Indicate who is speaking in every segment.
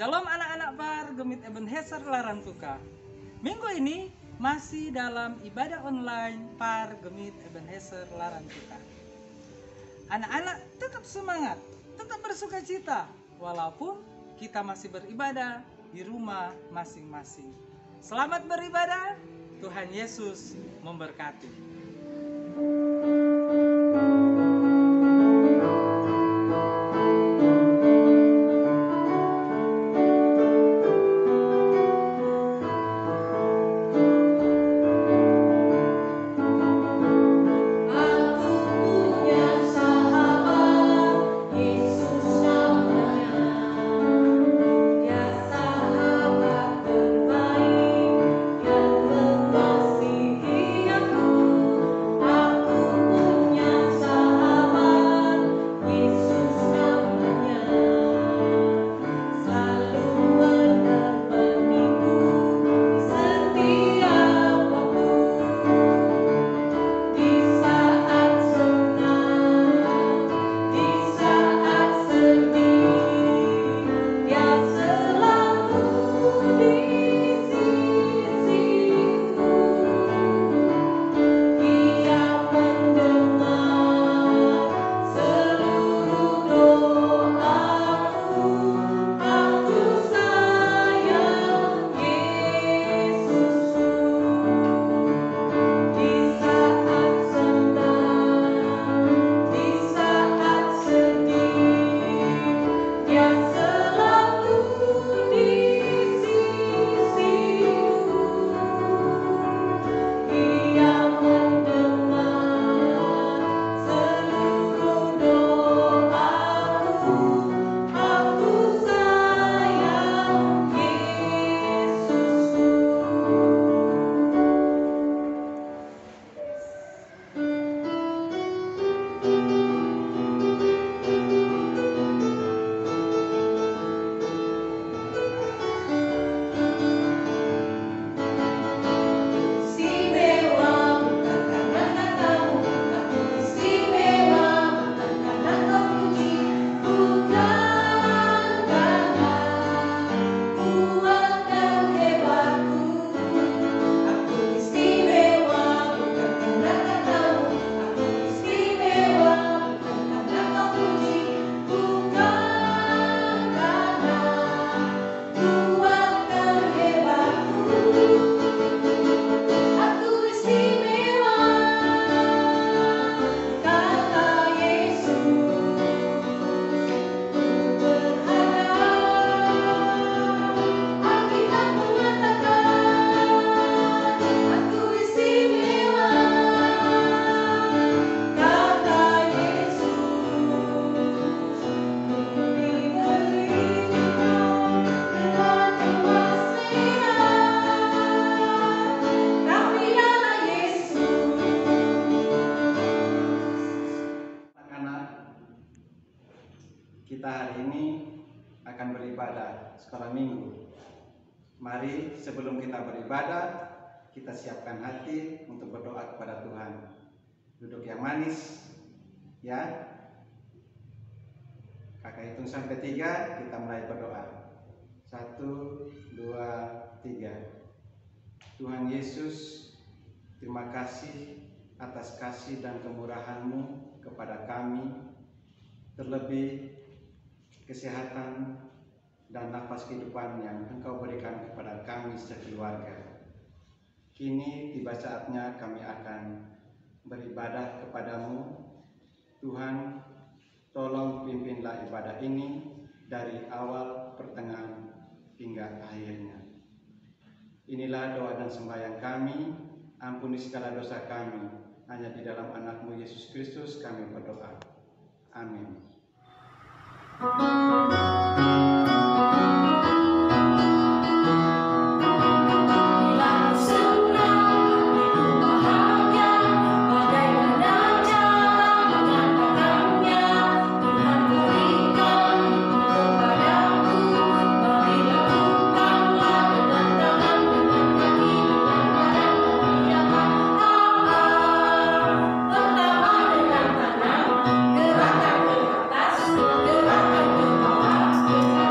Speaker 1: Shalom anak-anak Pargemit Ebenezer Larantuka. Minggu ini masih dalam ibadah online Pargemit Ebenezer Larantuka. Anak-anak tetap semangat, tetap bersuka cita, walaupun kita masih beribadah di rumah masing-masing. Selamat beribadah, Tuhan Yesus memberkati.
Speaker 2: Kita hari ini akan beribadah sekolah minggu. Mari sebelum kita beribadah, kita siapkan hati untuk berdoa kepada Tuhan. Duduk yang manis, ya. Kakak hitung sampai 3, kita mulai berdoa. 1, 2, 3. Tuhan Yesus, terima kasih atas kasih dan kemurahan-Mu kepada kami, terlebih kesehatan dan nafas kehidupan yang Engkau berikan kepada kami sekeluarga. Kini tiba saatnya kami akan beribadah kepadamu. Tuhan, tolong pimpinlah ibadah ini dari awal, pertengahan, hingga akhirnya. Inilah doa dan sembahyang kami. Ampuni segala dosa kami. Hanya di dalam anak-Mu Yesus Kristus kami berdoa. Amin.
Speaker 3: Gerakan ke atas, gerakan ke bawah.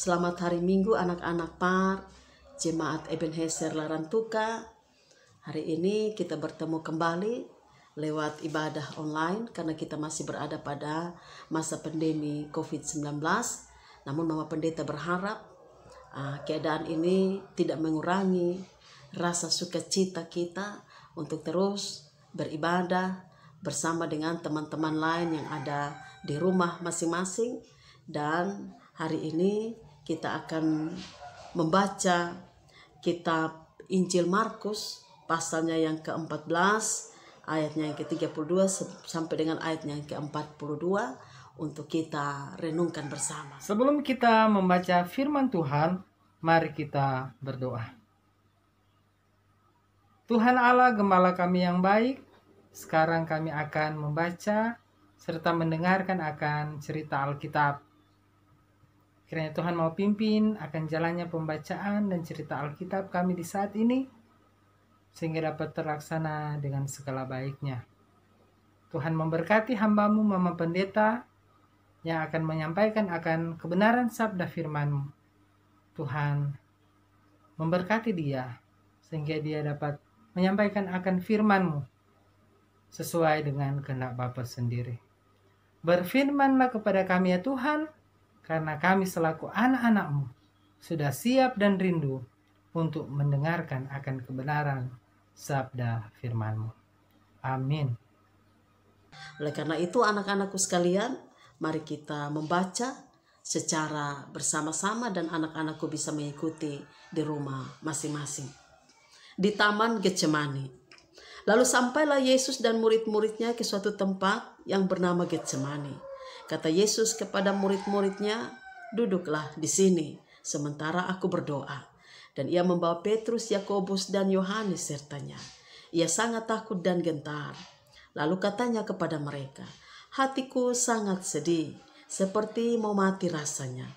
Speaker 3: Selamat hari Minggu anak-anak PAR, Jemaat Ebenezer Larantuka. Hari ini kita bertemu kembali lewat ibadah online karena kita masih berada pada masa pandemi COVID-19. Namun Mama Pendeta berharap keadaan ini tidak mengurangi rasa sukacita kita untuk terus beribadah bersama dengan teman-teman lain yang ada di rumah masing-masing. Dan hari ini kita akan membaca kitab Injil Markus pasalnya yang ke-14, ayatnya yang ke-32 sampai dengan ayatnya yang ke-42 untuk kita renungkan bersama.
Speaker 1: Sebelum kita membaca firman Tuhan, mari kita berdoa. Tuhan Allah, Gembala kami yang baik, sekarang kami akan membaca serta mendengarkan akan cerita Alkitab. Kiranya Tuhan mau pimpin akan jalannya pembacaan dan cerita Alkitab kami di saat ini, sehingga dapat terlaksana dengan segala baiknya. Tuhan memberkati hamba-Mu Mama Pendeta yang akan menyampaikan akan kebenaran sabda firman-Mu. Tuhan memberkati dia sehingga dia dapat menyampaikan akan firman-Mu sesuai dengan kehendak Bapa sendiri. Berfirman-Lah kepada kami ya Tuhan, karena kami selaku anak-anak-Mu sudah siap dan rindu untuk mendengarkan akan kebenaran sabda firman-Mu. Amin.
Speaker 3: Oleh karena itu anak-anakku sekalian, mari kita membaca secara bersama-sama dan anak-anakku bisa mengikuti di rumah masing-masing. Di Taman Getsemani. Lalu sampailah Yesus dan murid-muridnya ke suatu tempat yang bernama Getsemani. Kata Yesus kepada murid-muridnya, "Duduklah di sini sementara aku berdoa." Dan ia membawa Petrus, Yakobus, dan Yohanes sertanya. Ia sangat takut dan gentar. Lalu katanya kepada mereka, "Hatiku sangat sedih, seperti mau mati rasanya.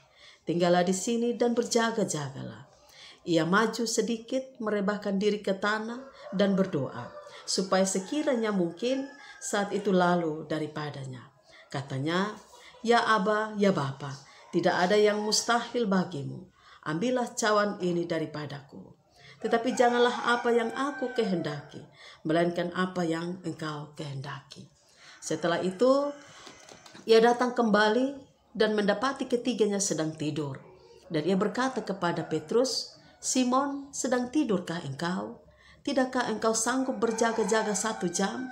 Speaker 3: Tinggallah di sini dan berjaga-jagalah." Ia maju sedikit, merebahkan diri ke tanah dan berdoa, supaya sekiranya mungkin saat itu lalu daripadanya. Katanya, "Ya Aba, ya Bapa, tidak ada yang mustahil bagimu. Ambillah cawan ini daripadaku. Tetapi janganlah apa yang aku kehendaki, melainkan apa yang Engkau kehendaki." Setelah itu, ia datang kembali dan mendapati ketiganya sedang tidur. Dan ia berkata kepada Petrus, "Simon, sedang tidurkah engkau? Tidakkah engkau sanggup berjaga-jaga 1 jam?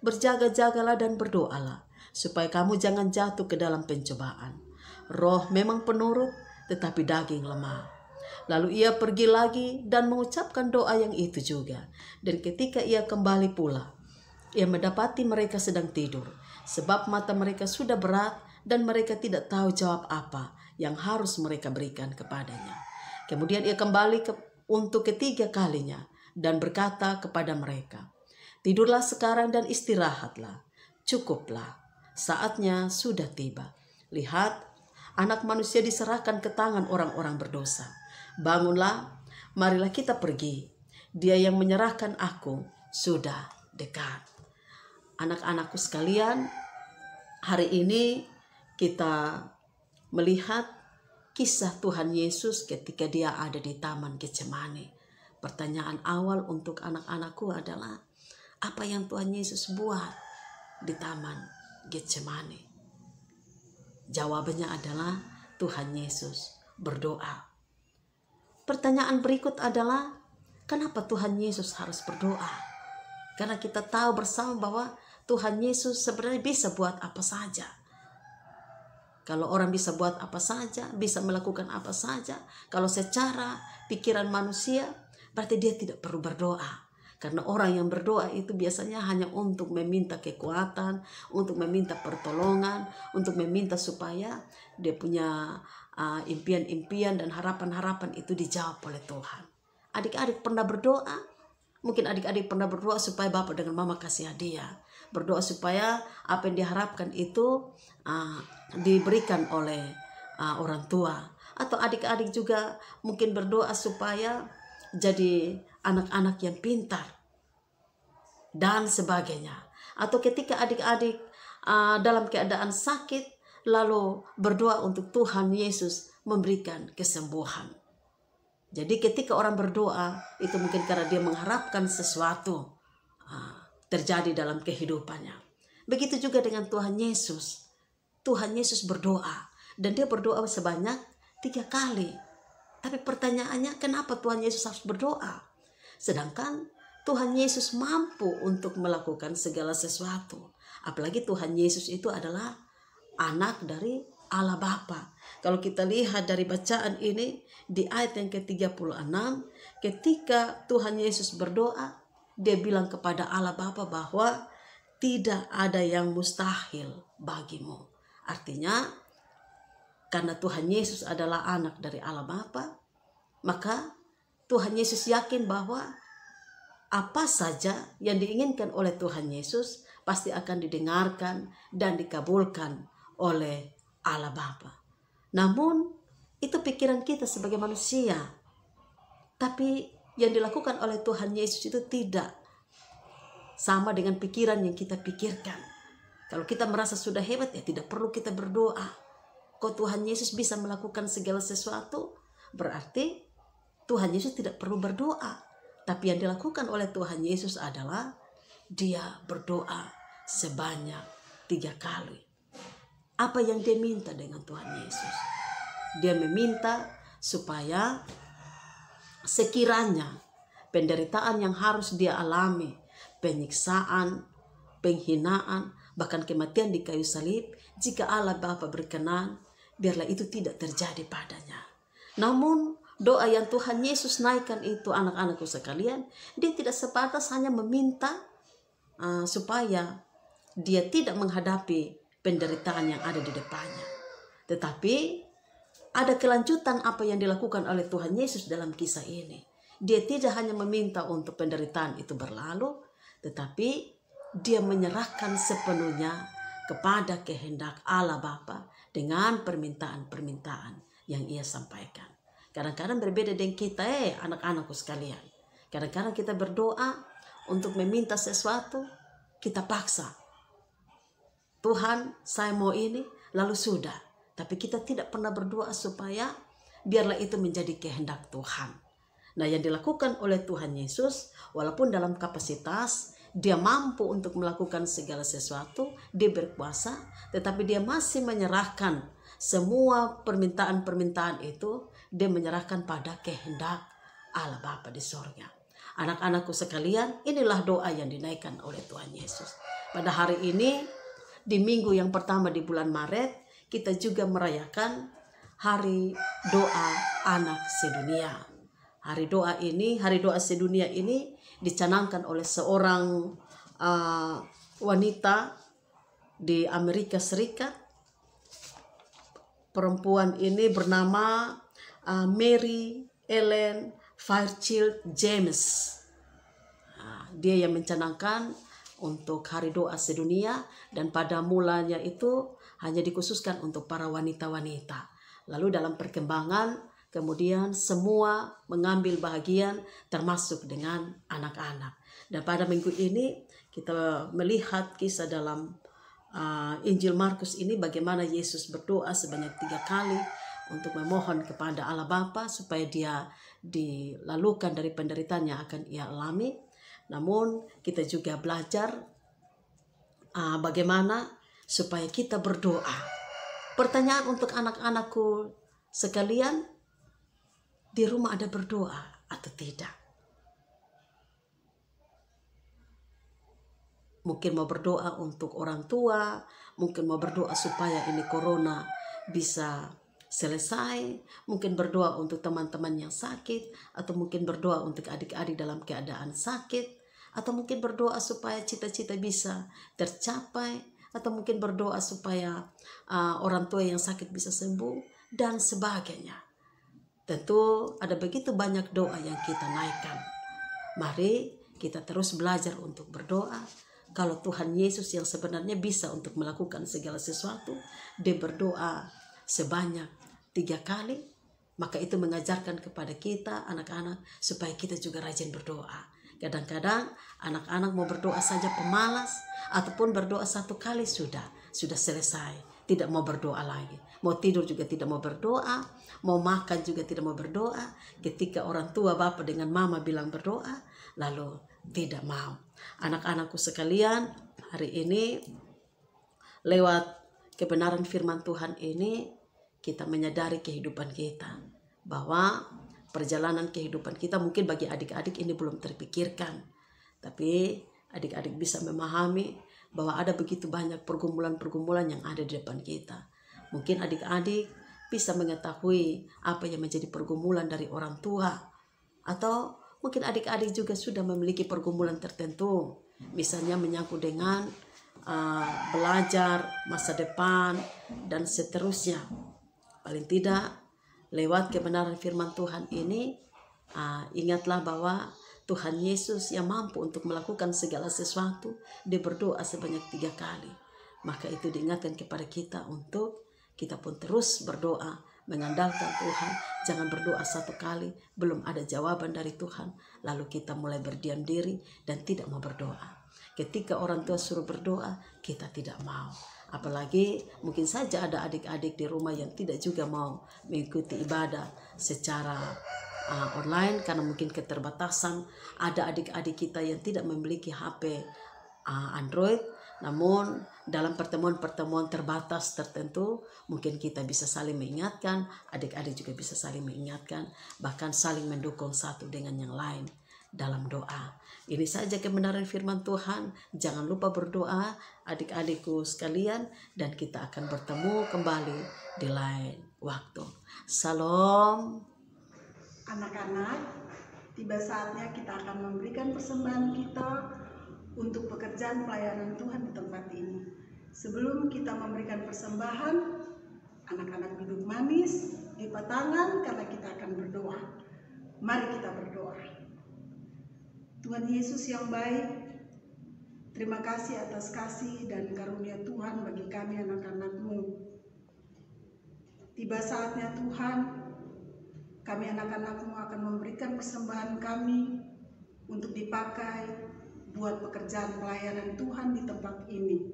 Speaker 3: Berjaga-jagalah dan berdoalah, supaya kamu jangan jatuh ke dalam pencobaan. Roh memang penurut, tetapi daging lemah." Lalu ia pergi lagi dan mengucapkan doa yang itu juga. Dan ketika ia kembali pula, ia mendapati mereka sedang tidur, sebab mata mereka sudah berat dan mereka tidak tahu jawab apa yang harus mereka berikan kepadanya. Kemudian ia kembali untuk ketiga kalinya dan berkata kepada mereka, "Tidurlah sekarang dan istirahatlah. Cukuplah, saatnya sudah tiba. Lihat, Anak Manusia diserahkan ke tangan orang-orang berdosa. Bangunlah, marilah kita pergi. Dia yang menyerahkan aku sudah dekat." Anak-anakku sekalian, hari ini kita melihat kisah Tuhan Yesus ketika dia ada di Taman Getsemani. Pertanyaan awal untuk anak-anakku adalah, apa yang Tuhan Yesus buat di Taman Getsemani? Jawabannya adalah Tuhan Yesus berdoa. Pertanyaan berikut adalah, kenapa Tuhan Yesus harus berdoa? Karena kita tahu bersama bahwa Tuhan Yesus sebenarnya bisa buat apa saja. Kalau orang bisa buat apa saja, bisa melakukan apa saja, kalau secara pikiran manusia, berarti dia tidak perlu berdoa. Karena orang yang berdoa itu biasanya hanya untuk meminta kekuatan, untuk meminta pertolongan, untuk meminta supaya dia punya impian-impian dan harapan-harapan itu dijawab oleh Tuhan. Adik-adik pernah berdoa? Mungkin adik-adik pernah berdoa supaya Bapak dengan Mama kasih hadiah. Berdoa supaya apa yang diharapkan itu diberikan oleh orang tua. Atau adik-adik juga mungkin berdoa supaya jadi anak-anak yang pintar dan sebagainya. Atau ketika adik-adik dalam keadaan sakit, lalu berdoa untuk Tuhan Yesus memberikan kesembuhan. Jadi ketika orang berdoa, itu mungkin karena dia mengharapkan sesuatu terjadi dalam kehidupannya. Begitu juga dengan Tuhan Yesus. Tuhan Yesus berdoa, dan dia berdoa sebanyak 3 kali. Tapi pertanyaannya, kenapa Tuhan Yesus harus berdoa? Sedangkan Tuhan Yesus mampu untuk melakukan segala sesuatu. Apalagi Tuhan Yesus itu adalah anak dari Allah Bapa. Kalau kita lihat dari bacaan ini di ayat yang ke-36, ketika Tuhan Yesus berdoa, dia bilang kepada Allah Bapa bahwa tidak ada yang mustahil bagimu. Artinya, karena Tuhan Yesus adalah anak dari Allah Bapa, maka Tuhan Yesus yakin bahwa apa saja yang diinginkan oleh Tuhan Yesus pasti akan didengarkan dan dikabulkan oleh Allah Bapa. Namun itu pikiran kita sebagai manusia. Tapi yang dilakukan oleh Tuhan Yesus itu tidak sama dengan pikiran yang kita pikirkan. Kalau kita merasa sudah hebat, ya tidak perlu kita berdoa. Kok Tuhan Yesus bisa melakukan segala sesuatu? Berarti Tuhan Yesus tidak perlu berdoa. Tapi yang dilakukan oleh Tuhan Yesus adalah dia berdoa sebanyak 3 kali. Apa yang dia minta dengan Tuhan Yesus? Dia meminta supaya sekiranya penderitaan yang harus dia alami, penyiksaan, penghinaan, bahkan kematian di kayu salib, jika Allah Bapa berkenan, biarlah itu tidak terjadi padanya. Namun doa yang Tuhan Yesus naikkan itu, anak-anakku sekalian, dia tidak sebatas hanya meminta supaya dia tidak menghadapi penderitaan yang ada di depannya. Tetapi ada kelanjutan apa yang dilakukan oleh Tuhan Yesus dalam kisah ini. Dia tidak hanya meminta untuk penderitaan itu berlalu, tetapi dia menyerahkan sepenuhnya kepada kehendak Allah Bapa dengan permintaan-permintaan yang ia sampaikan. Kadang-kadang berbeda dengan kita, anak-anakku sekalian. Kadang-kadang kita berdoa untuk meminta sesuatu, kita paksa. Tuhan, saya mau ini, lalu sudah. Tapi kita tidak pernah berdoa supaya biarlah itu menjadi kehendak Tuhan. Nah, yang dilakukan oleh Tuhan Yesus, walaupun dalam kapasitas dia mampu untuk melakukan segala sesuatu, dia berkuasa, tetapi dia masih menyerahkan semua permintaan-permintaan itu, dia menyerahkan pada kehendak Allah Bapa di sorga. Anak-anakku sekalian, inilah doa yang dinaikkan oleh Tuhan Yesus. Pada hari ini, di minggu yang pertama di bulan Maret, kita juga merayakan Hari Doa Anak Sedunia. Hari doa sedunia ini dicanangkan oleh seorang wanita di Amerika Serikat. Perempuan ini bernama Mary Ellen Fairchild James. Dia yang mencanangkan untuk Hari Doa Sedunia, dan pada mulanya itu hanya dikhususkan untuk para wanita-wanita. Lalu dalam perkembangan kemudian semua mengambil bahagian termasuk dengan anak-anak. Dan pada minggu ini kita melihat kisah dalam Injil Markus ini bagaimana Yesus berdoa sebanyak 3 kali untuk memohon kepada Allah Bapa supaya dia dilalukan dari penderitaan yang akan ia alami. Namun kita juga belajar bagaimana supaya kita berdoa. Pertanyaan untuk anak-anakku sekalian, di rumah ada berdoa atau tidak? Mungkin mau berdoa untuk orang tua, mungkin mau berdoa supaya ini corona bisa selesai, mungkin berdoa untuk teman-teman yang sakit, atau mungkin berdoa untuk adik-adik dalam keadaan sakit, atau mungkin berdoa supaya cita-cita bisa tercapai, atau mungkin berdoa supaya orang tua yang sakit bisa sembuh, dan sebagainya. Tentu ada begitu banyak doa yang kita naikkan. Mari kita terus belajar untuk berdoa. Kalau Tuhan Yesus yang sebenarnya bisa untuk melakukan segala sesuatu, dia berdoa sebanyak 3 kali, maka itu mengajarkan kepada kita anak-anak supaya kita juga rajin berdoa. Kadang-kadang anak-anak mau berdoa saja pemalas, ataupun berdoa 1 kali sudah selesai. tidak mau berdoa lagi. Mau tidur juga tidak mau berdoa, mau makan juga tidak mau berdoa. Ketika orang tua, bapak dengan mama bilang berdoa, lalu tidak mau. Anak-anakku sekalian, hari ini lewat kebenaran firman Tuhan ini kita menyadari kehidupan kita, bahwa perjalanan kehidupan kita mungkin bagi adik-adik ini belum terpikirkan, tapi adik-adik bisa memahami bahwa ada begitu banyak pergumulan-pergumulan yang ada di depan kita. Mungkin adik-adik bisa mengetahui apa yang menjadi pergumulan dari orang tua, atau mungkin adik-adik juga sudah memiliki pergumulan tertentu, misalnya menyangkut dengan belajar, masa depan, dan seterusnya. Paling tidak lewat kebenaran firman Tuhan ini, ingatlah bahwa Tuhan Yesus yang mampu untuk melakukan segala sesuatu, dia berdoa sebanyak 3 kali. Maka itu diingatkan kepada kita untuk kita pun terus berdoa, mengandalkan Tuhan. Jangan berdoa 1 kali, belum ada jawaban dari Tuhan, lalu kita mulai berdiam diri dan tidak mau berdoa. Ketika orang tua suruh berdoa, kita tidak mau. Apalagi mungkin saja ada adik-adik di rumah yang tidak juga mau mengikuti ibadah secara online karena mungkin keterbatasan. Ada adik-adik kita yang tidak memiliki HP Android, namun dalam pertemuan-pertemuan terbatas tertentu mungkin kita bisa saling mengingatkan, adik-adik juga bisa saling mengingatkan, bahkan saling mendukung satu dengan yang lain dalam doa. Ini saja kebenaran firman Tuhan. Jangan lupa berdoa adik-adikku sekalian, dan kita akan bertemu kembali di lain waktu. Salam.
Speaker 4: Anak-anak, tiba saatnya kita akan memberikan persembahan kita untuk pekerjaan pelayanan Tuhan di tempat ini. Sebelum kita memberikan persembahan, anak-anak duduk manis, lipat tangan karena kita akan berdoa. Mari kita berdoa. Tuhan Yesus yang baik, terima kasih atas kasih dan karunia Tuhan bagi kami anak-anak-Mu. Tiba saatnya Tuhan, kami anak-anak-Mu akan memberikan persembahan kami untuk dipakai buat pekerjaan pelayanan Tuhan di tempat ini.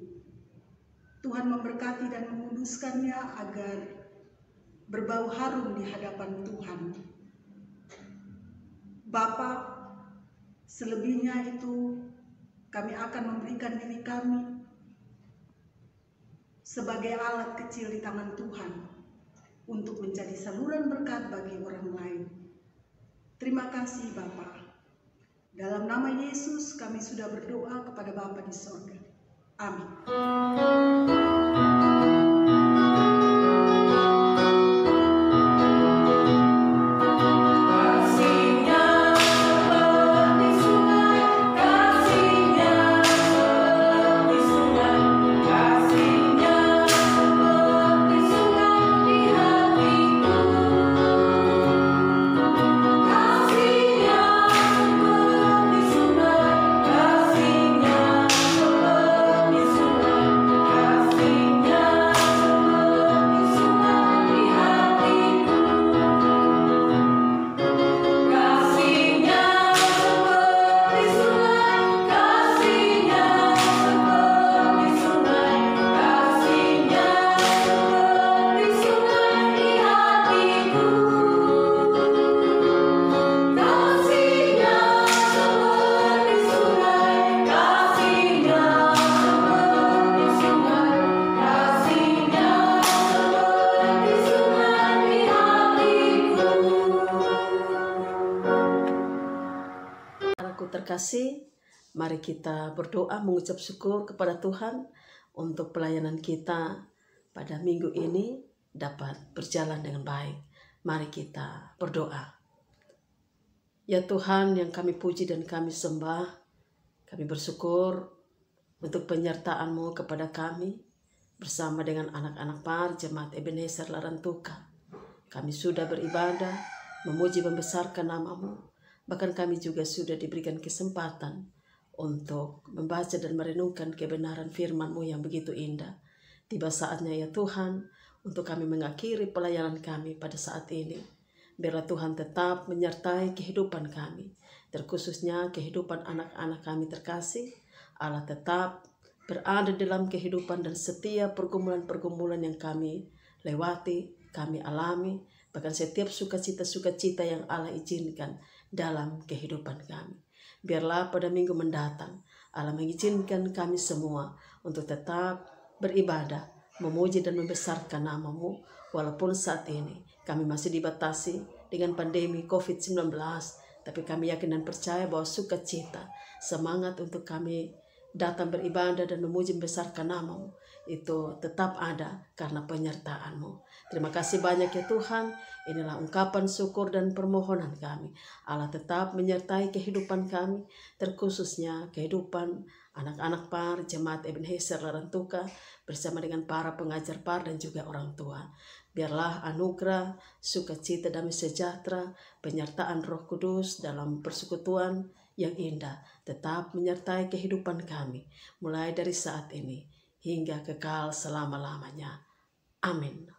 Speaker 4: Tuhan memberkati dan menguduskannya agar berbau harum di hadapan Tuhan. Bapa, selebihnya itu kami akan memberikan diri kami sebagai alat kecil di tangan Tuhan untuk menjadi saluran berkat bagi orang lain. Terima kasih Bapa. Dalam nama Yesus kami sudah berdoa kepada Bapa di sorga. Amin.
Speaker 3: Terkasih, mari kita berdoa mengucap syukur kepada Tuhan untuk pelayanan kita pada minggu ini dapat berjalan dengan baik. Mari kita berdoa. Ya Tuhan yang kami puji dan kami sembah, kami bersyukur untuk penyertaan-Mu kepada kami bersama dengan anak-anak PAR Jemaat Ebenezer Larantuka. Kami sudah beribadah, memuji membesarkan nama-Mu. Bahkan kami juga sudah diberikan kesempatan untuk membaca dan merenungkan kebenaran firman-Mu yang begitu indah. Tiba saatnya ya Tuhan untuk kami mengakhiri pelayanan kami pada saat ini. Biarlah Tuhan tetap menyertai kehidupan kami, terkhususnya kehidupan anak-anak kami terkasih. Allah tetap berada dalam kehidupan dan setiap pergumulan-pergumulan yang kami lewati, kami alami, bahkan setiap sukacita-sukacita yang Allah izinkan dalam kehidupan kami. Biarlah pada minggu mendatang Allah mengizinkan kami semua untuk tetap beribadah, memuji dan membesarkan nama-Mu, walaupun saat ini kami masih dibatasi dengan pandemi COVID-19, tapi kami yakin dan percaya bahwa sukacita, semangat untuk kami datang beribadah dan memuji membesarkan nama-Mu itu tetap ada karena penyertaan-Mu. Terima kasih banyak ya Tuhan. Inilah ungkapan syukur dan permohonan kami. Allah tetap menyertai kehidupan kami, terkhususnya kehidupan anak-anak PAR, Jemaat Ebenezer Larantuka, bersama dengan para pengajar PAR dan juga orang tua. Biarlah anugerah, sukacita, damai sejahtera, penyertaan Roh Kudus dalam persekutuan yang indah tetap menyertai kehidupan kami, mulai dari saat ini hingga kekal selama-lamanya. Amin.